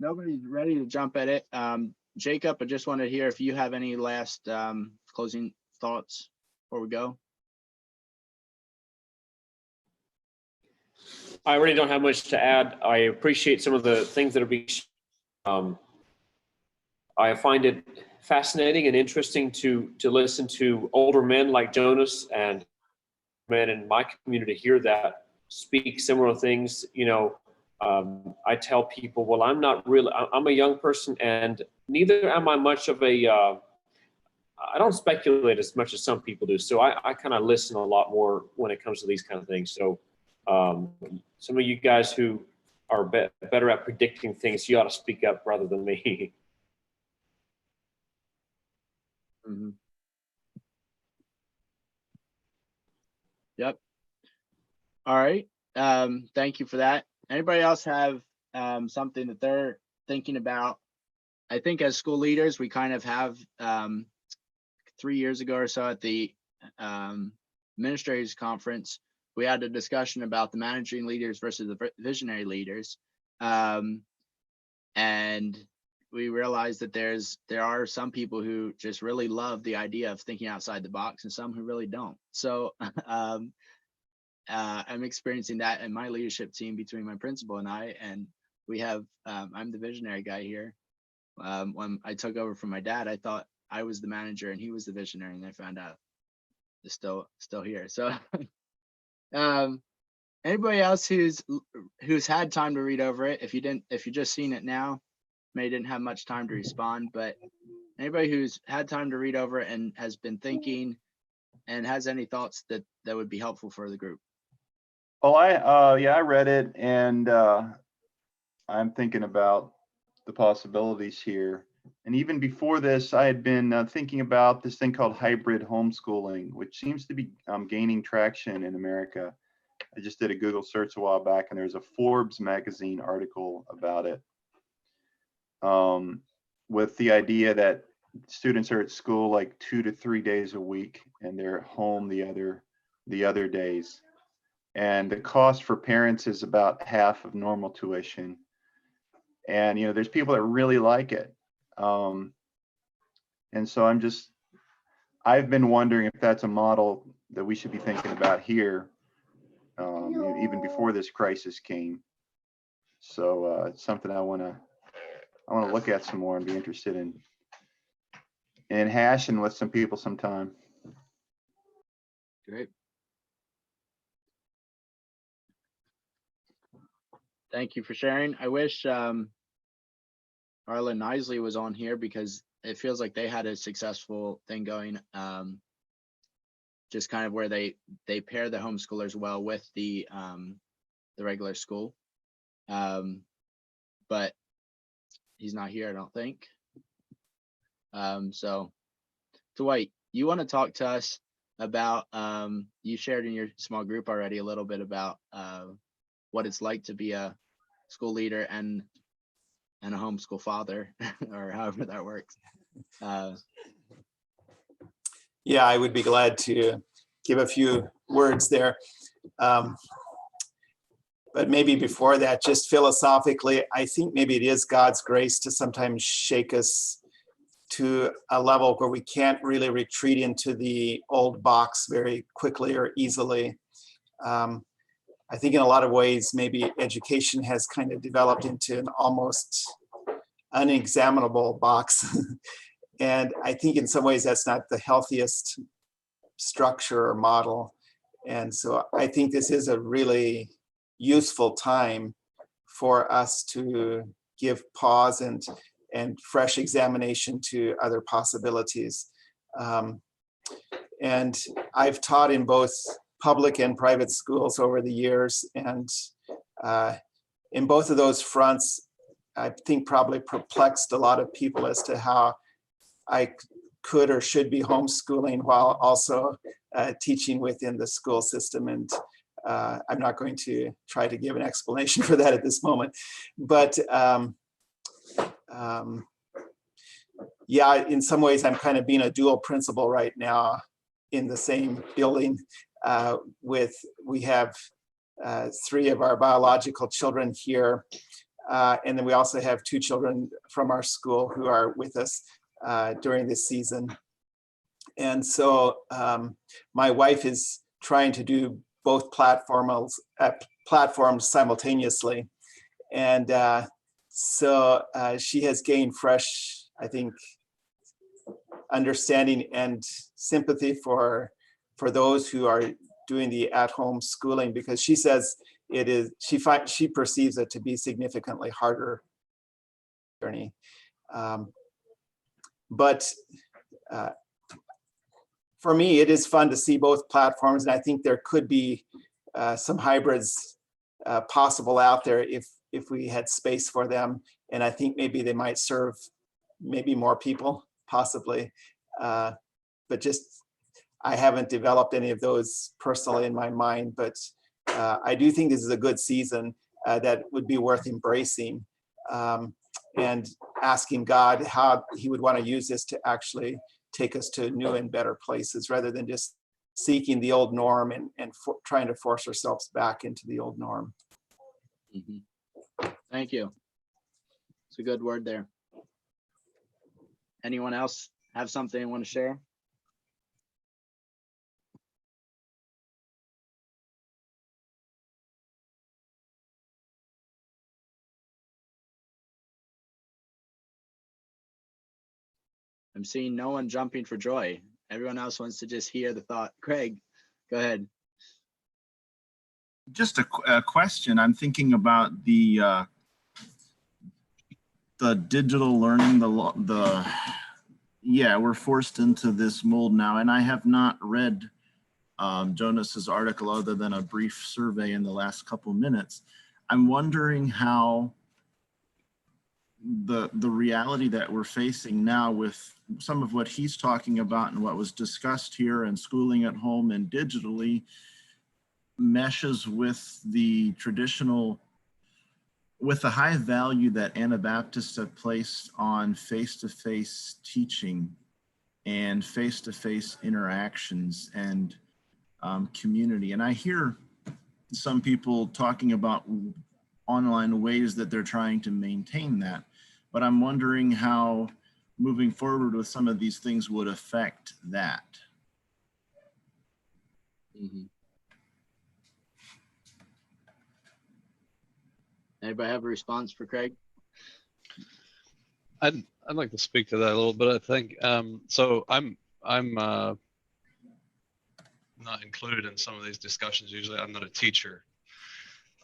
A: Nobody's ready to jump at it. Jacob, I just wanted to hear if you have any last closing thoughts before we go.
C: I really don't have much to add. I appreciate some of the things that are being I find it fascinating and interesting to listen to older men like Jonas and men in my community hear that speak similar things. I tell people, well, I'm a young person, and neither am I much of a, I don't speculate as much as some people do. So I kind of listen a lot more when it comes to these kind of things. So some of you guys who are better at predicting things, you ought to speak up rather than me.
A: Mm-hmm. Yep. All right. Thank you for that. Anybody else have something that they're thinking about? I think as school leaders, we kind of have 3 years ago or so at the administrators conference, we had a discussion about the managing leaders versus the visionary leaders. And we realized that there are some people who just really love the idea of thinking outside the box and some who really don't. So I'm experiencing that in my leadership team between my principal and I, and we have, I'm the visionary guy here. When I took over from my dad, I thought I was the manager and he was the visionary, and I found out it's still here. So anybody else who's had time to read over it, if you just seen it now, maybe didn't have much time to respond, but anybody who's had time to read over it and has been thinking and has any thoughts that would be helpful for the group.
E: Well, I read it, and I'm thinking about the possibilities here. And even before this, I had been thinking about this thing called hybrid homeschooling, which seems to be gaining traction in America. I just did a Google search a while back, and there's a Forbes magazine article about it, with the idea that students are at school like 2 to 3 days a week, and they're at home the other days. And the cost for parents is about half of normal tuition. And there's people that really like it. And so I've been wondering if that's a model that we should be thinking about here, even before this crisis came. So it's something I want to look at some more and be interested in hashing with some people sometime.
A: Great. Thank you for sharing. I wish Arlen Isley was on here, because it feels like they had a successful thing going, just kind of where they pair the homeschoolers well with the regular school. But he's not here, I don't think. So Dwight, you want to talk to us about, you shared in your small group already a little bit about what it's like to be a school leader and a homeschool father, or however that works.
F: Yeah, I would be glad to give a few words there. But maybe before that, just philosophically, I think maybe it is God's grace to sometimes shake us to a level where we can't really retreat into the old box very quickly or easily. I think in a lot of ways, maybe education has kind of developed into an almost unexaminable box. And I think in some ways that's not the healthiest structure or model. And so I think this is a really useful time for us to give pause and fresh examination to other possibilities. And I've taught in both public and private schools over the years. And in both of those fronts, I think probably perplexed a lot of people as to how I could or should be homeschooling while also teaching within the school system. And I'm not going to try to give an explanation for that at this moment. But yeah, in some ways, I'm kind of being a dual principal right now in the same building we have 3 of our biological children here. And then we also have 2 children from our school who are with us during this season. And so my wife is trying to do both platforms simultaneously. And so she has gained fresh, I think, understanding and sympathy for those who are doing the at-home schooling, because she says it is, she perceives it to be significantly harder journey. But for me, it is fun to see both platforms, and I think there could be some hybrids possible out there if we had space for them. And I think maybe they might serve maybe more people, possibly. But just, I haven't developed any of those personally in my mind, but I do think this is a good season that would be worth embracing and asking God how he would want to use this to actually take us to new and better places, rather than just seeking the old norm and trying to force ourselves back into the old norm.
A: Mm-hmm. Thank you. It's a good word there. Anyone else have something they want to share? I'm seeing no one jumping for joy. Everyone else wants to just hear the thought. Craig, go ahead.
G: Just a question. I'm thinking about the digital learning, yeah, we're forced into this mold now, and I have not read Jonas's article other than a brief survey in the last couple minutes. I'm wondering how the reality that we're facing now with some of what he's talking about and what was discussed here, and schooling at home and digitally, meshes with the traditional, with the high value that Anabaptists have placed on face-to-face teaching and face-to-face interactions and community. And I hear some people talking about online ways that they're trying to maintain that, but I'm wondering how moving forward with some of these things would affect that.
A: Mm-hmm. Anybody have a response for Craig?
H: I'd like to speak to that a little bit. I think so. I'm not included in some of these discussions. Usually, I'm not a teacher.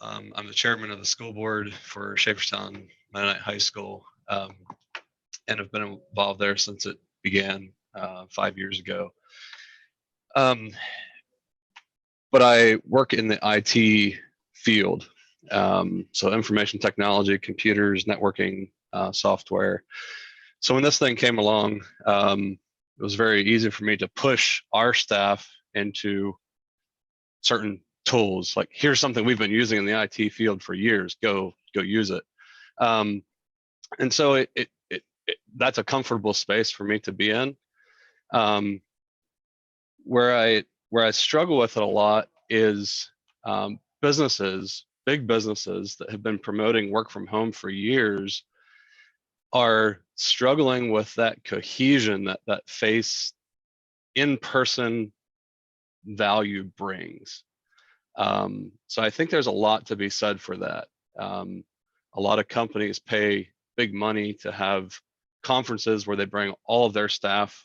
H: I'm the chairman of the school board for Shaperstown Mennonite High School, and have been involved there since it began 5 years ago. But I work in the IT field. So information technology, computers, networking, software. So when this thing came along, it was very easy for me to push our staff into certain tools. Like, here's something we've been using in the IT field for years. Go use it. And so that's a comfortable space for me to be in. Where I struggle with it a lot is businesses, big businesses that have been promoting work from home for years are struggling with that cohesion that face in-person value brings. So I think there's a lot to be said for that. A lot of companies pay big money to have conferences where they bring all of their staff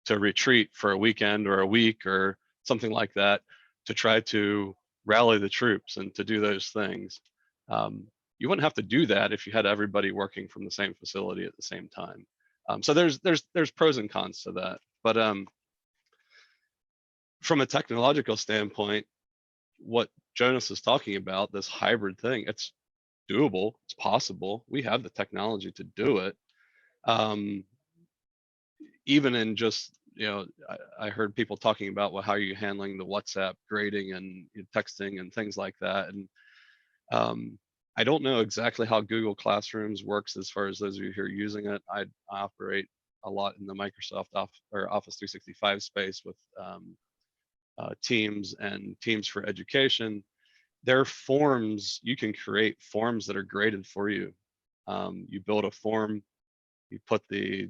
H: to retreat for a weekend or a week or something like that to try to rally the troops and to do those things. You wouldn't have to do that if you had everybody working from the same facility at the same time. So there's pros and cons to that. But from a technological standpoint, what Jonas is talking about, this hybrid thing, it's doable, it's possible. We have the technology to do it. Even in just, I heard people talking about, well, how are you handling the WhatsApp grading and texting and things like that. And I don't know exactly how Google Classrooms works as far as those of you who are using it. I operate a lot in the Microsoft Office 365 space with Teams and Teams for Education. Their forms, you can create forms that are graded for you. You build a form, you put the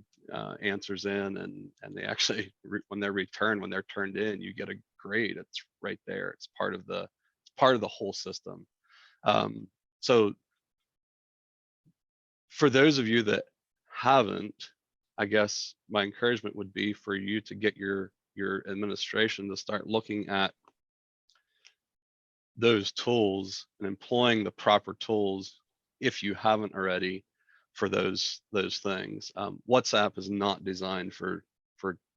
H: answers in, and they actually, when they're returned, when they're turned in, you get a grade. It's right there. It's part of the whole system. So for those of you that haven't, I guess my encouragement would be for you to get your administration to start looking at those tools and employing the proper tools if you haven't already for those things. WhatsApp is not designed for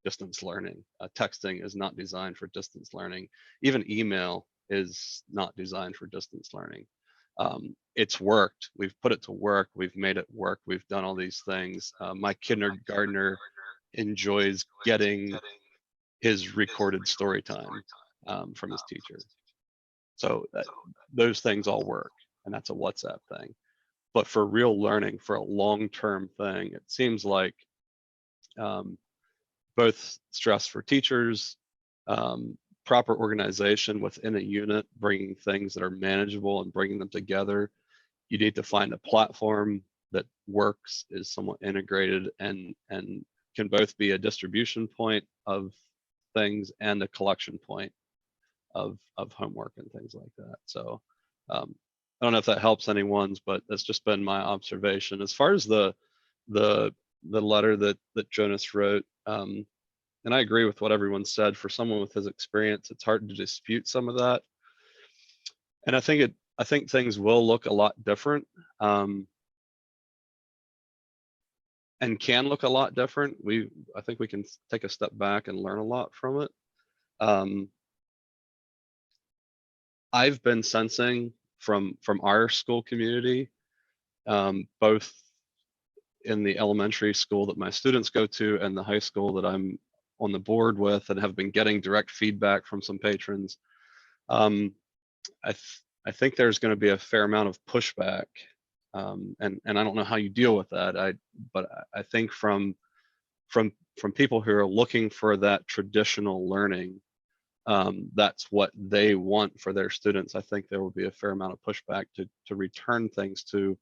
H: distance learning. Texting is not designed for distance learning. Even email is not designed for distance learning. It's worked. We've put it to work. We've made it work. We've done all these things. My kindergartner enjoys getting his recorded story time from his teacher. So those things all work, and that's a WhatsApp thing. But for real learning, for a long-term thing, it seems like both stress for teachers, proper organization within a unit, bringing things that are manageable and bringing them together. You need to find a platform that works, is somewhat integrated, and can both be a distribution point of things and a collection point of homework and things like that. So I don't know if that helps anyone's, but that's just been my observation. As far as the letter that Jonas wrote, and I agree with what everyone said. For someone with his experience, it's hard to dispute some of that. And I think things will look a lot different, and can look a lot different. I think we can take a step back and learn a lot from it. I've been sensing from our school community, both in the elementary school that my students go to and the high school that I'm on the board with, and have been getting direct feedback from some patrons. I think there's going to be a fair amount of pushback, and I don't know how you deal with that. But I think from people who are looking for that traditional learning, that's what they want for their students. I think there will be a fair amount of pushback to return things to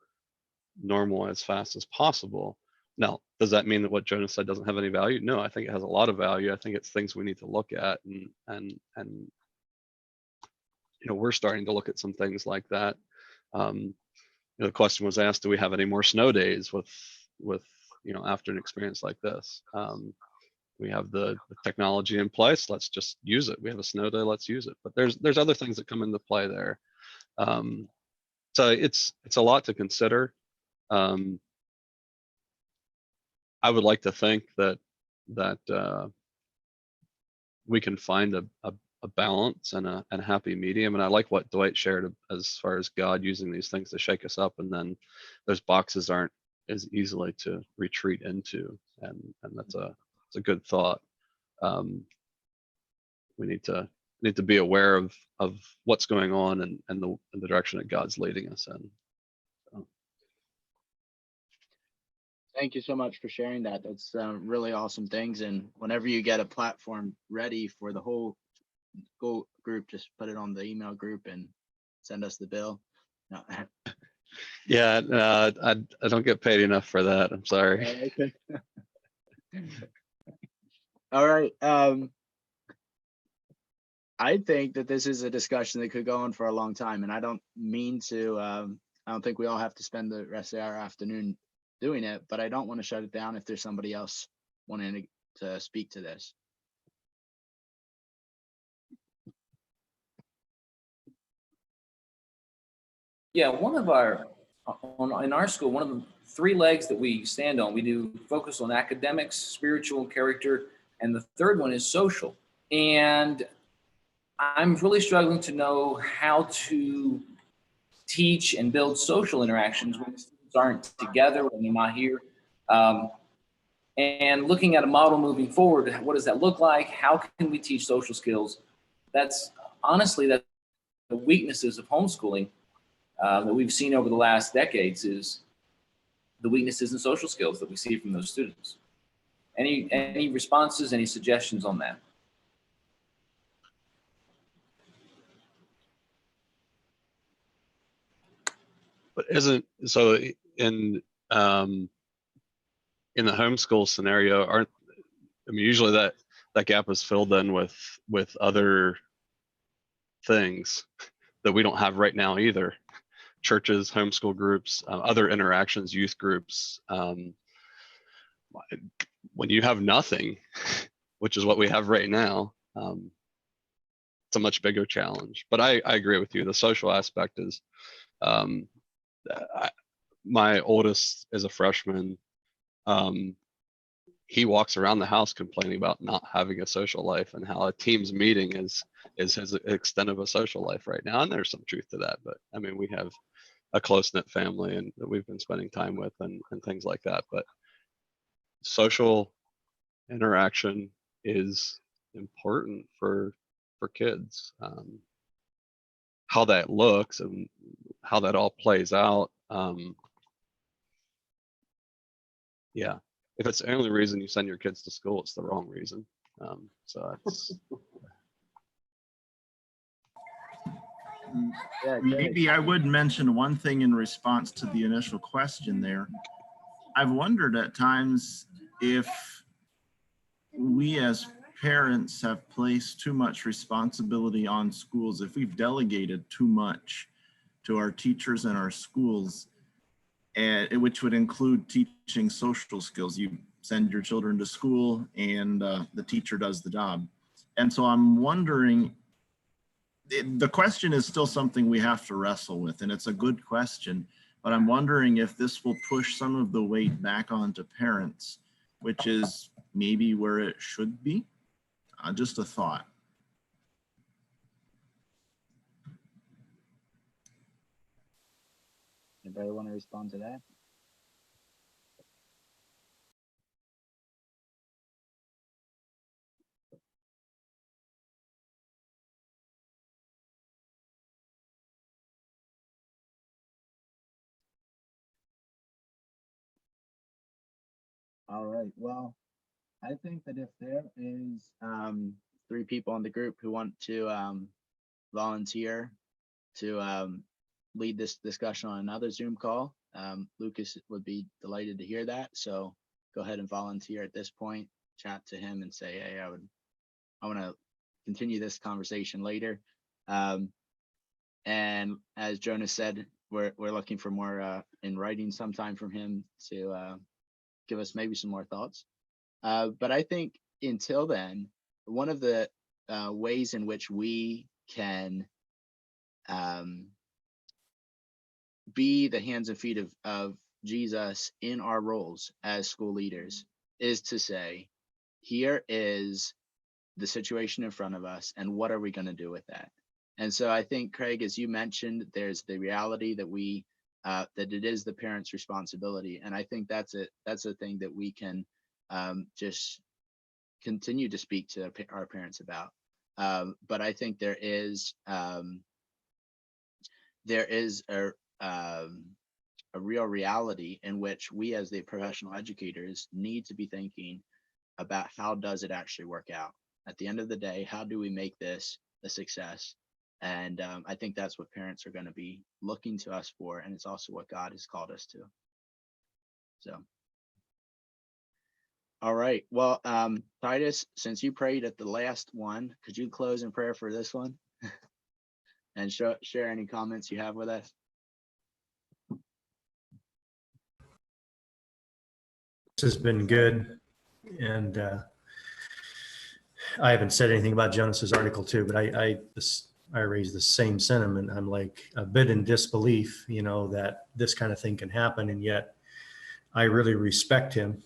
H: normal as fast as possible. Now, does that mean that what Jonas said doesn't have any value? No, I think it has a lot of value. I think it's things we need to look at, and we're starting to look at some things like that. The question was asked, do we have any more snow days with after an experience like this? We have the technology in place. Let's just use it. We have a snow day. Let's use it. But there's other things that come into play there. So it's a lot to consider. I would like to think that we can find a balance and a happy medium. And I like what Dwight shared as far as God using these things to shake us up, and then those boxes aren't as easily to retreat into. And that's a good thought. We need to be aware of what's going on and the direction that God's leading us in. So.
A: Thank you so much for sharing that. That's really awesome things. And whenever you get a platform ready for the whole school group, just put it on the email group and send us the bill. No.
H: Yeah, I don't get paid enough for that. I'm sorry.
A: Okay. All right. I think that this is a discussion that could go on for a long time, and I don't mean to. I don't think we all have to spend the rest of our afternoon doing it, but I don't want to shut it down if there's somebody else wanting to speak to this.
I: Yeah, one of our, in our school, one of the three legs that we stand on, we do focus on academics, spiritual, character, and the third one is social. And I'm really struggling to know how to teach and build social interactions when students aren't together, when they're not here. And looking at a model moving forward, what does that look like? How can we teach social skills? That's honestly, that's the weaknesses of homeschooling that we've seen over the last decades, is the weaknesses in social skills that we see from those students. Any responses, any suggestions on that?
H: But isn't so in the homeschool scenario, usually that gap is filled in with other things that we don't have right now either. Churches, homeschool groups, other interactions, youth groups. When you have nothing, which is what we have right now, it's a much bigger challenge. But I agree with you. The social aspect is, my oldest is a freshman. He walks around the house complaining about not having a social life, and how a team's meeting is his extent of a social life right now. And there's some truth to that, but I mean, we have a close-knit family and that we've been spending time with and things like that. But social interaction is important for kids. How that looks and how that all plays out. Yeah, if it's the only reason you send your kids to school, it's the wrong reason. So that's
A: Yeah,
G: Maybe I would mention one thing in response to the initial question there. I've wondered at times if we as parents have placed too much responsibility on schools, if we've delegated too much to our teachers and our schools, and which would include teaching social skills. You send your children to school and the teacher does the job. And so I'm wondering, the question is still something we have to wrestle with, and it's a good question, but I'm wondering if this will push some of the weight back onto parents, which is maybe where it should be. Just a thought.
A: Anybody want to respond to that? All right. Well, I think that if there is 3 people in the group who want to volunteer to lead this discussion on another Zoom call, Lucas would be delighted to hear that. So go ahead and volunteer at this point. Chat to him and say, hey, I want to continue this conversation later. And as Jonas said, we're looking for more in writing sometime from him to give us maybe some more thoughts. But I think until then, one of the ways in which we can be the hands and feet of Jesus in our roles as school leaders is to say, here is the situation in front of us, and what are we going to do with that? And so I think, Craig, as you mentioned, there's the reality that that it is the parents' responsibility, and I think that's a thing that we can just continue to speak to our parents about. But I think there is a a real reality in which we as the professional educators need to be thinking about how does it actually work out. At the end of the day, how do we make this a success? And I think that's what parents are going to be looking to us for. And it's also what God has called us to. So, all right. Well, Titus, since you prayed at the last one, could you close in prayer for this one and share any comments you have with us?
J: This has been good. And I haven't said anything about Jonas's article too, but I raised the same sentiment. I'm like a bit in disbelief, that this kind of thing can happen. And yet I really respect him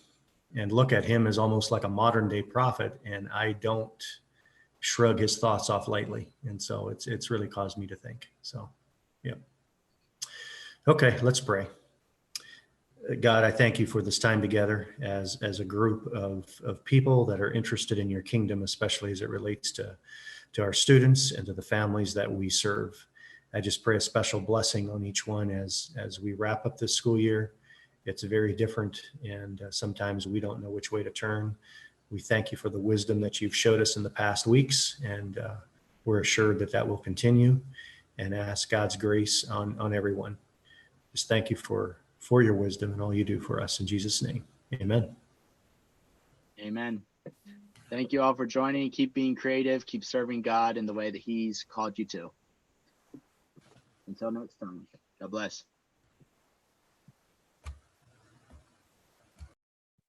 J: and look at him as almost like a modern day prophet. And I don't shrug his thoughts off lightly. And so it's really caused me to think. So, yeah. Okay, let's pray. God, I thank you for this time together as a group of people that are interested in your kingdom, especially as it relates to our students and to the families that we serve. I just pray a special blessing on each one as we wrap up this school year. It's very different, and sometimes we don't know which way to turn. We thank you for the wisdom that you've showed us in the past weeks, and we're assured that will continue, and ask God's grace on everyone. Just thank you for your wisdom and all you do for us. In Jesus' name, amen.
A: Amen. Thank you all for joining. Keep being creative. Keep serving God in the way that he's called you to. Until next time, God bless.